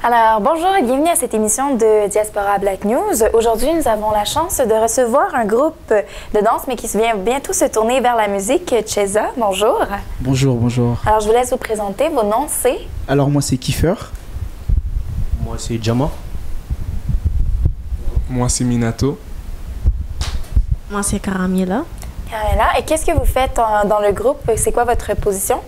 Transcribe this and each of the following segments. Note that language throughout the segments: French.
Alors, bonjour et bienvenue à cette émission de Diaspora Black News. Aujourd'hui, nous avons la chance de recevoir un groupe de danse, mais qui vient bientôt se tourner vers la musique, Cheza. Bonjour. Bonjour, bonjour. Alors, je vous laisse vous présenter. Vos noms, c'est? Alors, moi, c'est Kiefer. Moi, c'est Jama. Moi, c'est Minato. Moi, c'est Caramiela. Carmela. Et qu'est-ce que vous faites dans le groupe? C'est quoi votre position?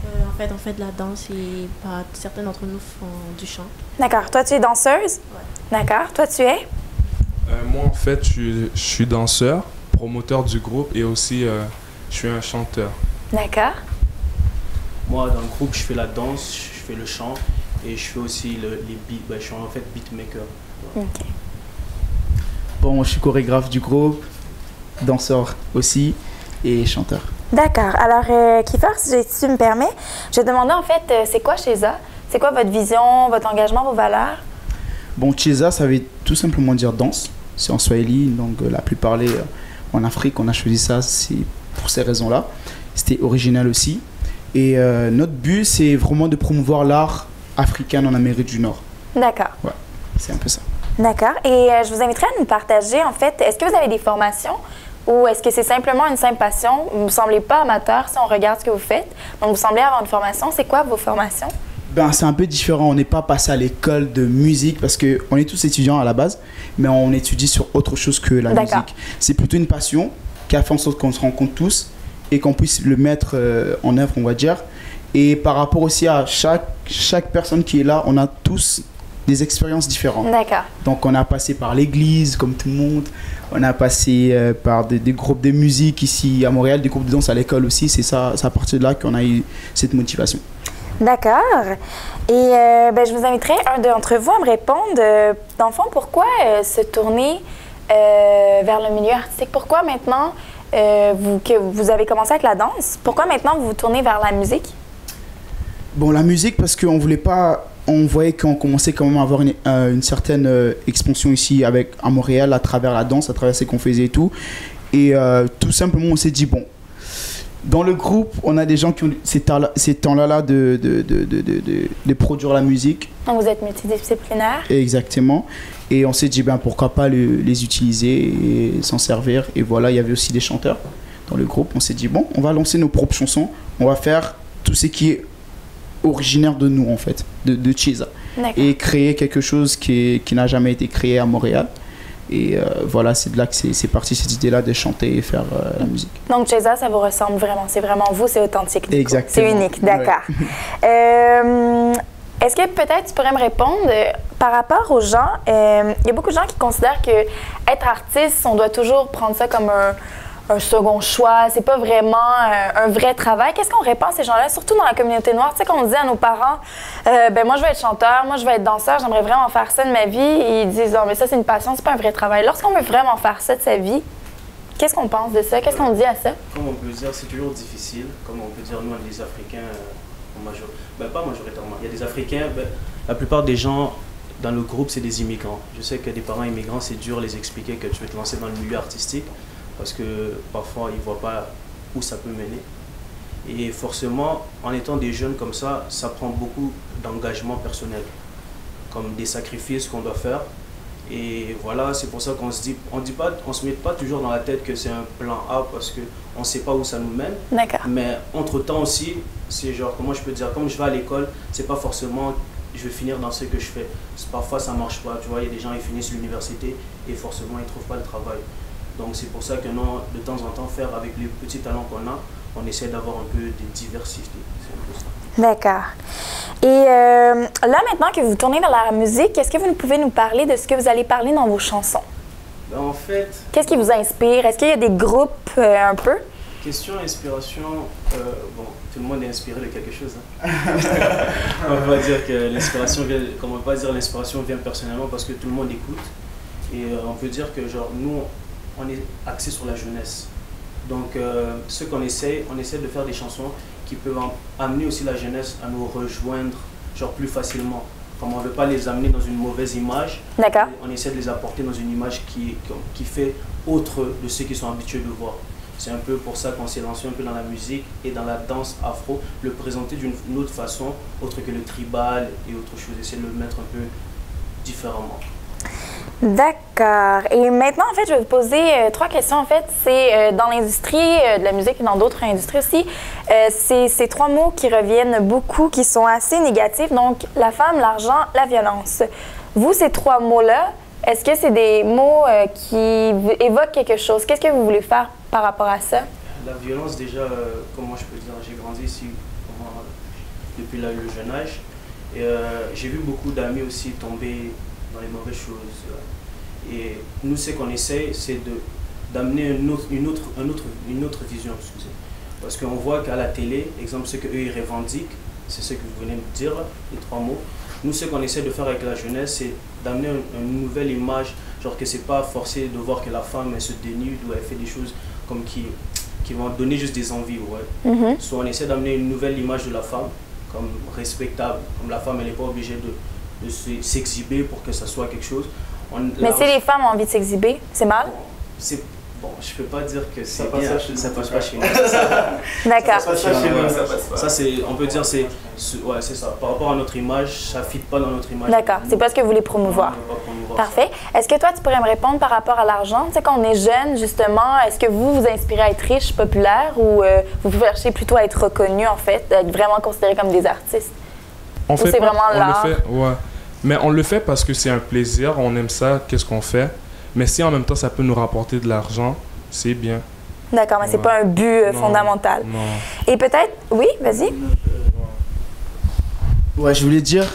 En fait, on fait de la danse et certains d'entre nous font du chant. D'accord. Toi, tu es danseuse? Ouais. D'accord. Toi, tu es? Moi, en fait, je suis danseur, promoteur du groupe et aussi je suis un chanteur. D'accord. Moi, dans le groupe, je fais la danse, je fais le chant et je fais aussi les beats. Je suis en fait beatmaker. OK. Bon, moi, je suis chorégraphe du groupe, danseur aussi et chanteur. D'accord. Alors, Kiefer, si tu me permets, je vais demander en fait, c'est quoi Cheza? C'est quoi votre vision, votre engagement, vos valeurs? Bon, Cheza, ça veut tout simplement dire danse. C'est en Swahili, donc la plus parlée en Afrique. On a choisi ça, c'est pour ces raisons-là. C'était original aussi. Et notre but, c'est vraiment de promouvoir l'art africain en Amérique du Nord. D'accord. Ouais, c'est un peu ça. D'accord. Et je vous inviterai à nous partager, en fait, est-ce que vous avez des formations ou est-ce que c'est simplement une simple passion? Vous ne me semblez pas amateur si on regarde ce que vous faites. Donc, vous semblez avoir une formation. C'est quoi vos formations? Ben, c'est un peu différent. On n'est pas passé à l'école de musique parce qu'on est tous étudiants à la base, mais on étudie sur autre chose que la musique. C'est plutôt une passion qui a fait en sorte qu'on se rencontre tous et qu'on puisse le mettre en œuvre, on va dire. Et par rapport aussi à chaque personne qui est là, on a tous des expériences différentes. D'accord. Donc on a passé par l'église, comme tout le monde. On a passé par des groupes de musique ici à Montréal, des groupes de danse à l'école aussi. C'est à partir de là qu'on a eu cette motivation. D'accord. Et je vous inviterai un d'entre vous à me répondre, dans le fond, pourquoi se tourner vers le milieu artistique? Pourquoi maintenant, que vous avez commencé avec la danse, pourquoi maintenant vous vous tournez vers la musique? Bon, la musique, parce qu'on voulait pas... On voyait qu'on commençait quand même à avoir une certaine expansion ici à Montréal à travers la danse, à travers ce qu'on faisait et tout. Et tout simplement, on s'est dit, bon, dans le groupe, on a des gens qui ont ces temps-là de produire la musique. Donc, vous êtes multidisciplinaire. Exactement. Et on s'est dit, ben, pourquoi pas les utiliser et s'en servir. Et voilà, il y avait aussi des chanteurs dans le groupe. On s'est dit, bon, on va lancer nos propres chansons. On va faire tout ce qui est originaire de nous, en fait, de Cheza. Et créer quelque chose qui n'a jamais été créé à Montréal. Et voilà, c'est de là que c'est parti, cette idée-là de chanter et faire la musique. Donc Cheza, ça vous ressemble vraiment, c'est vraiment vous, c'est authentique. Exactement. C'est unique, d'accord. Ouais. Est-ce que peut-être tu pourrais me répondre par rapport aux gens, il y a beaucoup de gens qui considèrent que être artiste, on doit toujours prendre ça comme un second choix, c'est pas vraiment un vrai travail. Qu'est-ce qu'on répond à ces gens-là, surtout dans la communauté noire? Tu sais, qu'on dit à nos parents, moi je vais être chanteur, moi je vais être danseur, j'aimerais vraiment faire ça de ma vie. Et ils disent, non, mais ça c'est une passion, c'est pas un vrai travail. Lorsqu'on veut vraiment faire ça de sa vie, qu'est-ce qu'on pense de ça? Qu'est-ce qu'on dit à ça? Comme on peut dire, c'est toujours difficile. Comme on peut dire, nous, les Africains, pas majoritairement. Il y a des Africains, la plupart des gens dans le groupe, c'est des immigrants. Je sais que des parents immigrants, c'est dur de les expliquer que tu veux te lancer dans le milieu artistique, parce que parfois ils ne voient pas où ça peut mener. Et forcément, en étant des jeunes comme ça prend beaucoup d'engagement personnel, comme des sacrifices qu'on doit faire. Et voilà, c'est pour ça qu'on se dit, on se met pas toujours dans la tête que c'est un plan A parce qu'on ne sait pas où ça nous mène. D'accord. Mais entre-temps aussi, c'est genre, comment je peux dire, comme je vais à l'école, c'est pas forcément je vais finir dans ce que je fais. Parfois ça marche pas, tu vois, il y a des gens qui finissent l'université et forcément ils ne trouvent pas le travail. Donc c'est pour ça que non, de temps en temps, faire avec les petits talents qu'on a, on essaie d'avoir un peu de diversité. C'est un peu ça. D'accord. Et là, maintenant que vous tournez vers la musique, est-ce que vous pouvez nous parler de ce que vous allez parler dans vos chansons? Ben, en fait... Qu'est-ce qui vous inspire? Est-ce qu'il y a des groupes un peu? Question inspiration, bon, tout le monde est inspiré de quelque chose. Hein. On va dire que l'inspiration vient, comme on va pas dire l'inspiration vient personnellement parce que tout le monde écoute. Et on peut dire que genre nous, on est axé sur la jeunesse. Donc ce qu'on essaie, on essaie de faire des chansons qui peuvent amener aussi la jeunesse à nous rejoindre genre plus facilement. Comme on ne veut pas les amener dans une mauvaise image, on essaie de les apporter dans une image qui fait autre de ce qu'ils sont habitués de voir. C'est un peu pour ça qu'on s'est lancé un peu dans la musique et dans la danse afro, le présenter d'une autre façon, autre que le tribal et autre chose, essayer de le mettre un peu différemment. D'accord. Et maintenant, en fait, je vais vous poser 3 questions. En fait, c'est dans l'industrie de la musique et dans d'autres industries aussi. C'est ces 3 mots qui reviennent beaucoup, qui sont assez négatifs. Donc, la femme, l'argent, la violence. Vous, ces 3 mots-là, est-ce que c'est des mots qui évoquent quelque chose? Qu'est-ce que vous voulez faire par rapport à ça? La violence, déjà, comment je peux dire, j'ai grandi ici depuis le jeune âge. Et j'ai vu beaucoup d'amis aussi tomber dans les mauvaises choses. Et nous, ce qu'on essaie, c'est d'amener une autre vision. Excusez. Parce qu'on voit qu'à la télé, exemple, ce qu'eux ils revendiquent, c'est ce que vous venez de dire, les 3 mots. Nous, ce qu'on essaie de faire avec la jeunesse, c'est d'amener une nouvelle image, genre que c'est pas forcé de voir que la femme, elle se dénude ou elle fait des choses comme qui vont donner juste des envies. Ouais. Soit on essaie d'amener une nouvelle image de la femme, comme respectable, comme la femme, elle n'est pas obligée de s'exhiber pour que ça soit quelque chose. Mais si les femmes ont envie de s'exhiber, c'est mal? Bon, je peux pas dire que c'est bien, ça passe pas chez nous. D'accord. Ça, c'est, on peut dire, ouais, c'est ça. Par rapport à notre image, ça ne fit pas dans notre image. D'accord, c'est pas ce que vous voulez promouvoir. Parfait. Est-ce que toi, tu pourrais me répondre par rapport à l'argent? Tu sais, quand on est jeune, justement, est-ce que vous vous inspirez à être riche, populaire, ou vous cherchez plutôt à être reconnu, en fait, à être vraiment considéré comme des artistes? Ou c'est vraiment l'art? Ouais. Mais on le fait parce que c'est un plaisir, on aime ça, qu'est-ce qu'on fait. Mais si en même temps ça peut nous rapporter de l'argent, c'est bien. D'accord, mais c'est pas un but fondamental. Non. Et peut-être, oui, vas-y. Ouais, je voulais dire,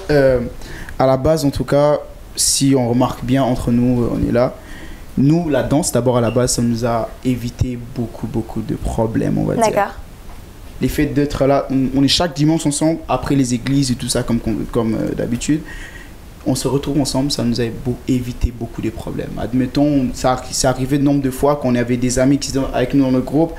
à la base en tout cas, si on remarque bien entre nous, on est là. Nous, la danse, d'abord à la base, ça nous a évité beaucoup de problèmes, on va dire. D'accord. Les faits d'être là, on est chaque dimanche ensemble, après les églises et tout ça, comme d'habitude. On se retrouve ensemble, ça nous a évité beaucoup de problèmes. Admettons, c'est arrivé de nombre de fois qu'on avait des amis qui sont avec nous dans le groupe.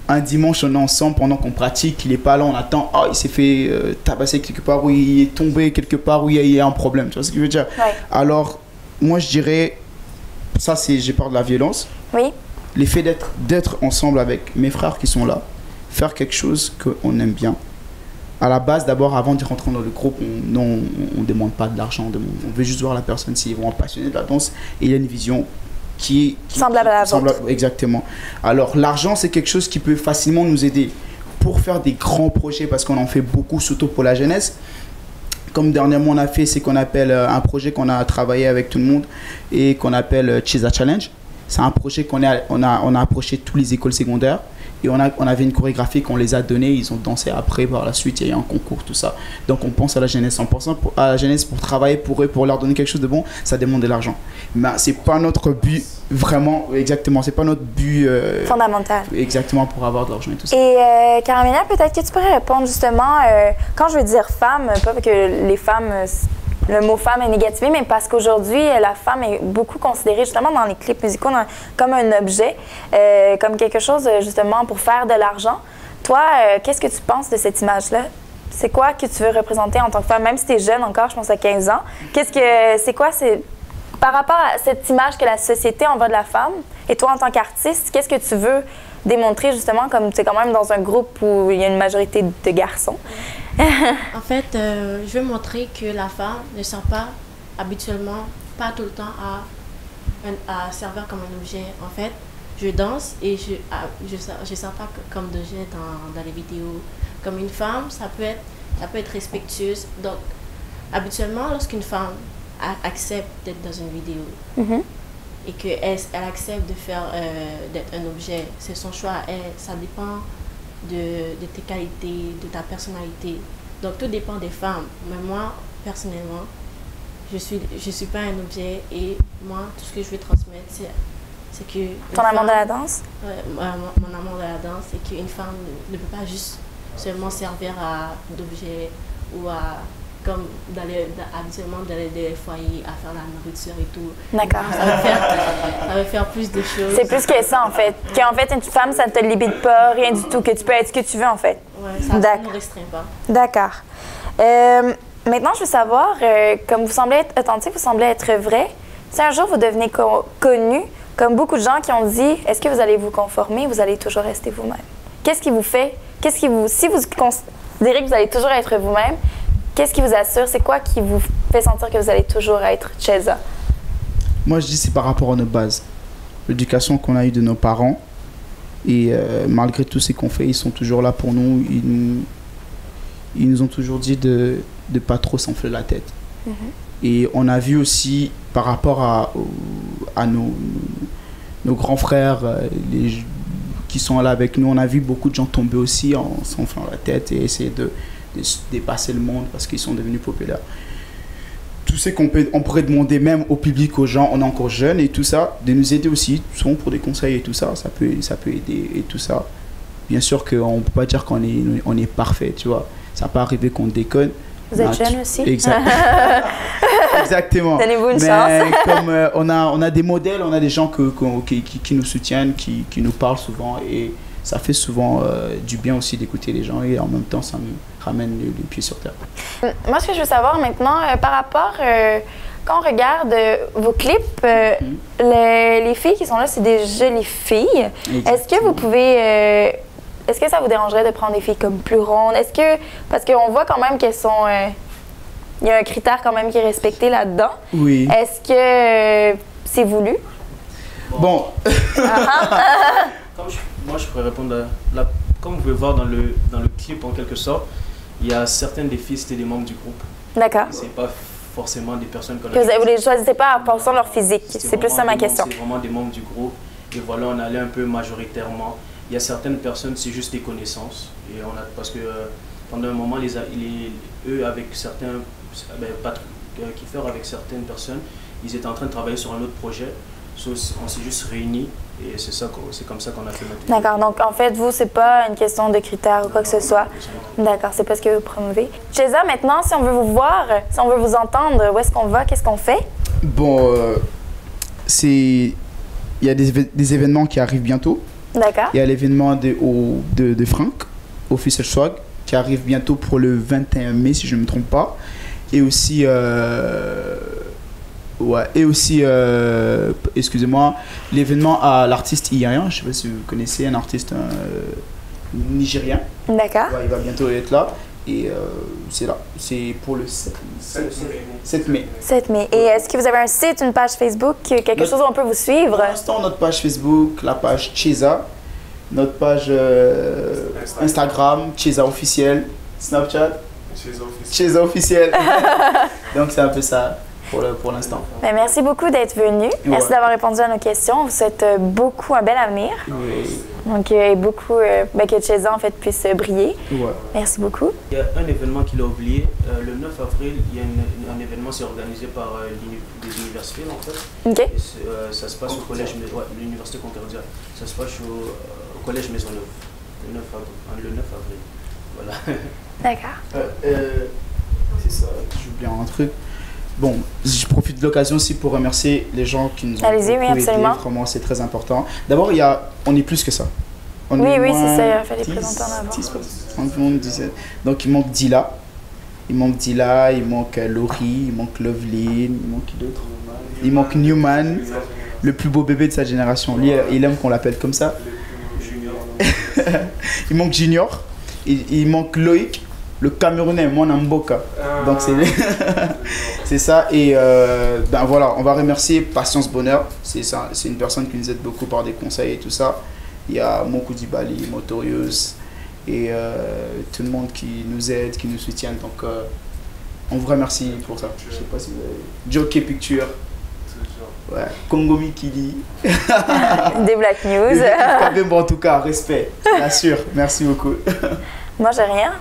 Un dimanche, on est ensemble pendant qu'on pratique, il n'est pas là, on attend, oh, il s'est fait tabasser quelque part, ou il est tombé quelque part, où il y a un problème. Tu vois ce que je veux dire? Ouais. Alors, moi je dirais, ça c'est, j'ai peur de la violence. Oui. L'effet d'être ensemble avec mes frères qui sont là, faire quelque chose qu'on aime bien. À la base, d'abord, avant de rentrer dans le groupe, on ne demande pas de l'argent. On veut juste voir la personne s'il est vraiment passionné de la danse et il a une vision qui semblable à la vôtre. Exactement. Alors, l'argent, c'est quelque chose qui peut facilement nous aider pour faire des grands projets parce qu'on en fait beaucoup, surtout pour la jeunesse. Comme dernièrement, on a fait ce qu'on appelle un projet qu'on a travaillé avec tout le monde et qu'on appelle Chisa Challenge. C'est un projet qu'on a approché toutes les écoles secondaires. Et on avait une chorégraphie qu'on les a donnée, ils ont dansé après, par la suite il y a eu un concours, tout ça. Donc on pense à la jeunesse, en pensant à la jeunesse pour travailler pour eux, pour leur donner quelque chose de bon, ça demande de l'argent. Mais c'est pas notre but vraiment, exactement, c'est pas notre but fondamental. Exactement, pour avoir de l'argent et tout ça. Et Carmina, peut-être que tu pourrais répondre justement, quand je veux dire femme, pas que les femmes... Le mot femme est négativé, mais parce qu'aujourd'hui, la femme est beaucoup considérée, justement, dans les clips musicaux, comme un objet, comme quelque chose, justement, pour faire de l'argent. Toi, qu'est-ce que tu penses de cette image-là? C'est quoi que tu veux représenter en tant que femme? Même si tu es jeune encore, je pense à 15 ans. Par rapport à cette image que la société envoie de la femme, et toi, en tant qu'artiste, qu'est-ce que tu veux démontrer, justement, comme tu es quand même dans un groupe où il y a une majorité de garçons? En fait, je veux montrer que la femme ne sert pas habituellement, pas tout le temps à servir comme un objet. En fait, je danse et je sers pas comme d'objet dans les vidéos. Comme une femme, ça peut être respectueuse. Donc, habituellement, lorsqu'une femme accepte d'être dans une vidéo et qu'elle accepte d'être un objet, c'est son choix à elle, ça dépend de tes qualités, de ta personnalité. Donc tout dépend des femmes. Mais moi, personnellement, je suis pas un objet et moi, tout ce que je veux transmettre, c'est que... Ton amour de la danse? Mon amour de la danse, c'est qu'une femme ne peut pas juste seulement servir d'objet ou comme habituellement dans les foyers, à faire la nourriture et tout. D'accord. Ça va faire plus de choses. C'est plus que ça, en fait. Qu'en fait, une femme, ça ne te limite pas, rien du tout, que tu peux être ce que tu veux, en fait. Oui, ça ne nous restreint pas. D'accord. Maintenant, je veux savoir, comme vous semblez être authentique, vous semblez être vrai, si un jour vous devenez connu, comme beaucoup de gens qui ont dit, est-ce que vous allez vous conformer, vous allez toujours rester vous-même? Qu'est-ce qui vous fait, si vous considérez que vous allez toujours être vous-même, qu'est-ce qui vous assure, c'est quoi qui vous fait sentir que vous allez toujours être Cheza? Moi, je dis c'est par rapport à nos bases. L'éducation qu'on a eue de nos parents. Et malgré tout ce qu'on fait, ils sont toujours là pour nous. Ils nous ont toujours dit de ne pas trop s'enfler la tête. Et on a vu aussi, par rapport à nos grands frères qui sont là avec nous, on a vu beaucoup de gens tomber aussi en s'enflant la tête et essayer de dépasser le monde parce qu'ils sont devenus populaires. Tout ce on pourrait demander même au public, aux gens, on est encore jeunes et tout ça, de nous aider aussi, souvent pour des conseils et tout ça, ça peut aider et tout ça. Bien sûr qu'on ne peut pas dire qu'on est parfait, tu vois. Ça peut arriver qu'on déconne. Vous êtes jeune aussi. Exactement. Donnez-vous une chance. Comme on a des modèles, on a des gens qui nous soutiennent, qui nous parlent souvent et ça fait souvent du bien aussi d'écouter les gens et en même temps ça nous ramène les pieds sur terre. Moi, ce que je veux savoir maintenant, par rapport, quand on regarde vos clips, les filles qui sont là, c'est des jolies filles. Est-ce que vous pouvez... est-ce que ça vous dérangerait de prendre des filles comme plus rondes? Est-ce que... Parce qu'on voit quand même qu'elles sont... il y a un critère quand même qui est respecté là-dedans. Oui. Est-ce que c'est voulu? Bon. Moi, je pourrais répondre comme vous pouvez voir dans le clip, en quelque sorte, il y a certaines des filles, c'était des membres du groupe. D'accord. C'est pas forcément des personnes qu'on a... Vous ne les choisissez pas en pensant leur physique. C'est plus ça ma question. C'est vraiment des membres du groupe. Et voilà, on allait un peu majoritairement. Il y a certaines personnes, c'est juste des connaissances. Et parce que pendant un moment, eux, avec certains... Kiefer, avec certaines personnes, ils étaient en train de travailler sur un autre projet. On s'est juste réunis et c'est comme ça qu'on a fait notre... D'accord, donc en fait, vous, c'est pas une question de critères ou quoi que ce soit. D'accord, c'est pas ce que vous promouvez. Cheza, maintenant, si on veut vous voir, si on veut vous entendre, où est-ce qu'on va, qu'est-ce qu'on fait? Bon, il y a des événements qui arrivent bientôt. D'accord. Il y a l'événement de Frank, Official Swag, qui arrive bientôt pour le 21 mai, si je ne me trompe pas. Et aussi... excusez-moi, l'événement à l'artiste Iyan, je ne sais pas si vous connaissez, un artiste nigérien. D'accord. Ouais, il va bientôt être là. Et c'est là. C'est pour le 7 mai. 7 mai. Et est-ce que vous avez un site, une page Facebook, quelque chose où on peut vous suivre? Pour l'instant, notre page Facebook, la page Cheza, notre page Instagram, Cheza officiel, Snapchat, Cheza officiel. Donc c'est un peu ça. Pour l'instant. Merci beaucoup d'être venu. Merci d'avoir répondu à nos questions. On vous souhaite beaucoup un bel avenir. Oui. Donc, beaucoup que Cheza en fait puisse briller. Ouais. Merci beaucoup. Il y a un événement qu'il a oublié. Le 9 avril, il y a un événement qui est organisé par des universités en fait. OK. Et, ça se passe au collège, l'université Concordia. Ça se passe au collège Maisonneuve. Le 9 avril. Voilà. D'accord. C'est ça. J'ai oublié un truc. Bon, je profite de l'occasion aussi pour remercier les gens qui nous ont beaucoup aidés. Vraiment, c'est très important. D'abord, on est plus que ça. Oui, c'est ça. Il fallait présenter en avant. Donc, il manque Dila. Il manque Laurie, il manque Loveline, il manque qui d'autre? Il manque Newman, le plus beau bébé de sa génération. Lui, il aime qu'on l'appelle comme ça. Il manque Junior. Il manque Loïc. Le Camerounais, Mboka. Donc c'est ça. Et voilà, on va remercier Patience Bonheur. C'est une personne qui nous aide beaucoup par des conseils et tout ça. Il y a Mokou Dibali, Motorius et tout le monde qui nous aide, qui nous soutient. Donc on vous remercie pour ça. Je sais pas si vous avez... Jockey Picture. Ouais. Kongomi Kili. Des Black News. Bon, en tout cas, respect. Bien sûr. Merci beaucoup. Moi, j'ai rien.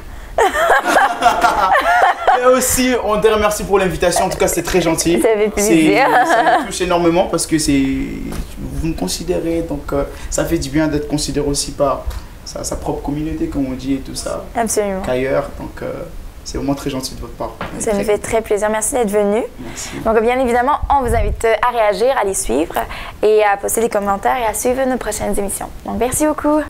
Et aussi, on te remercie pour l'invitation. En tout cas, c'est très gentil. Ça fait plaisir. Ça me touche énormément parce que vous me considérez. Donc, ça fait du bien d'être considéré aussi par sa propre communauté, comme on dit, et tout ça. Absolument. Qu'ailleurs. Donc, c'est vraiment très gentil de votre part. Ça me fait très plaisir. Merci d'être venu. Merci. Donc, bien évidemment, on vous invite à réagir, à les suivre et à poster des commentaires et à suivre nos prochaines émissions. Donc, merci beaucoup.